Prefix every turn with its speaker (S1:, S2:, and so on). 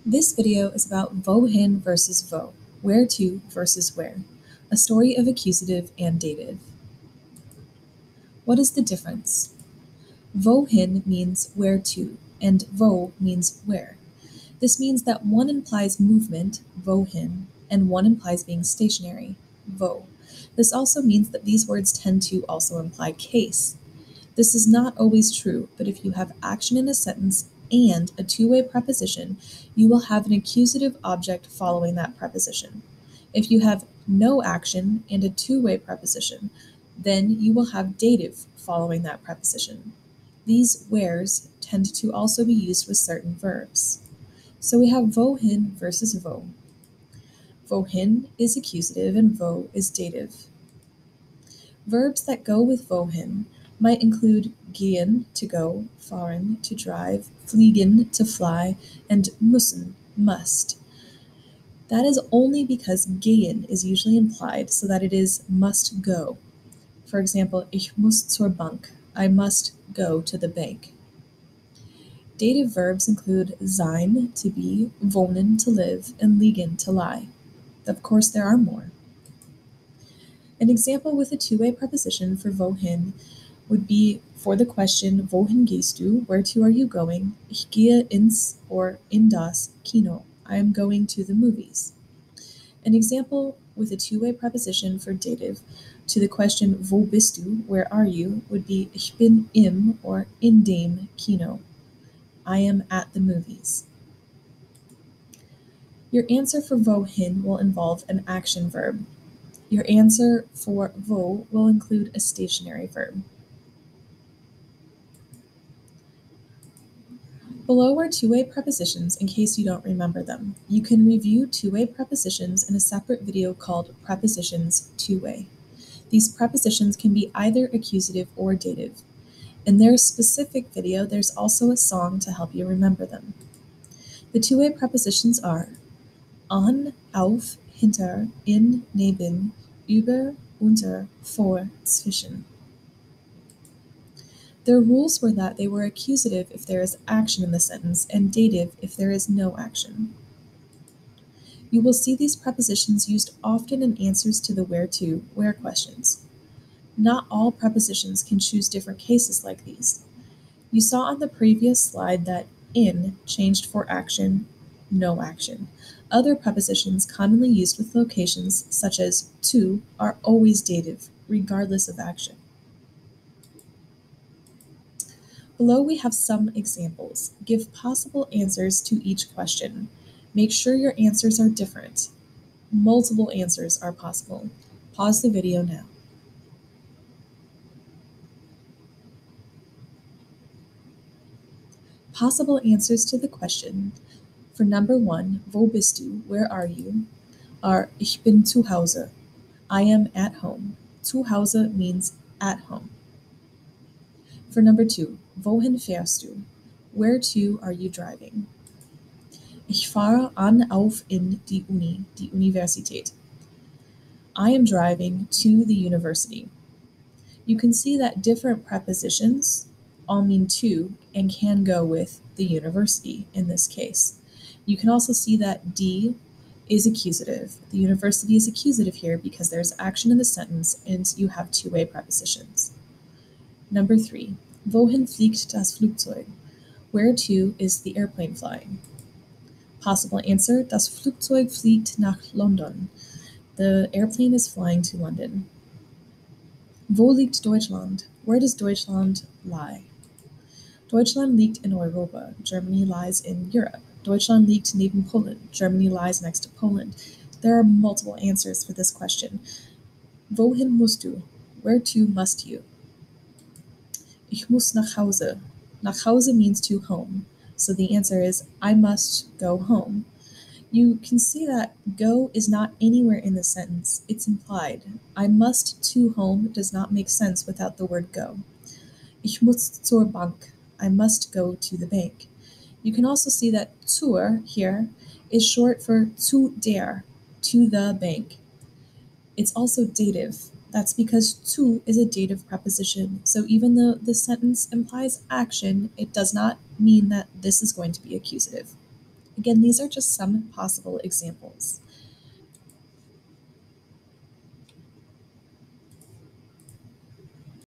S1: This video is about wohin versus wo, where to versus where, a story of accusative and dative. What is the difference? Wohin means where to, and wo means where. This means that one implies movement, wohin, and one implies being stationary, wo. This also means that these words tend to also imply case. This is not always true, but if you have action in a sentence and a two-way preposition, you will have an accusative object following that preposition. If you have no action and a two-way preposition, then you will have dative following that preposition. These wheres tend to also be used with certain verbs. So we have wohin versus wo. Wohin is accusative and wo is dative. Verbs that go with wohin might include gehen, to go, fahren, to drive, fliegen, to fly, and müssen, must. That is only because gehen is usually implied so that it is must go. For example, ich muss zur Bank, I must go to the bank. Dative verbs include sein, to be, wohnen, to live, and liegen, to lie. Of course, there are more. An example with a two-way preposition for wohin would be for the question, wohin gehst du? Where to are you going? Ich gehe ins or in das Kino. I am going to the movies. An example with a two-way preposition for dative to the question, wo bist du? Where are you? Would be ich bin im or in dem Kino. I am at the movies. Your answer for wohin will involve an action verb. Your answer for wo will include a stationary verb. Below are two-way prepositions in case you don't remember them. You can review two-way prepositions in a separate video called Prepositions Two-Way. These prepositions can be either accusative or dative. In their specific video, there's also a song to help you remember them. The two-way prepositions are an, auf, hinter, in, neben, über, unter, vor, zwischen. Their rules were that they were accusative if there is action in the sentence and dative if there is no action. You will see these prepositions used often in answers to the where to, where questions. Not all prepositions can choose different cases like these. You saw on the previous slide that in changed for action, no action. Other prepositions commonly used with locations, such as to, are always dative, regardless of action. Below we have some examples. Give possible answers to each question. Make sure your answers are different. Multiple answers are possible. Pause the video now. Possible answers to the question for number 1, wo bist du, where are you, are ich bin zu Hause, I am at home. Zu Hause means at home. For number 2, wohin fährst du, where to are you driving? Ich fahre an auf in die Uni, die Universität. I am driving to the university. You can see that different prepositions all mean to and can go with the university in this case. You can also see that die is accusative. The university is accusative here because there's action in the sentence and you have two-way prepositions. Number 3, wohin fliegt das Flugzeug? Where to is the airplane flying? Possible answer, das Flugzeug fliegt nach London. The airplane is flying to London. Wo liegt Deutschland? Where does Deutschland lie? Deutschland liegt in Europa. Germany lies in Europe. Deutschland liegt neben Poland. Germany lies next to Poland. There are multiple answers for this question. Wohin musst du? Where to must you? Ich muss nach Hause. Nach Hause means to home. So the answer is I must go home. You can see that go is not anywhere in the sentence. It's implied. I must to home does not make sense without the word go. Ich muss zur Bank. I must go to the bank. You can also see that zur here is short for zu der, to the bank. It's also dative. That's because to is a dative preposition. So even though the sentence implies action, it does not mean that this is going to be accusative. Again, these are just some possible examples.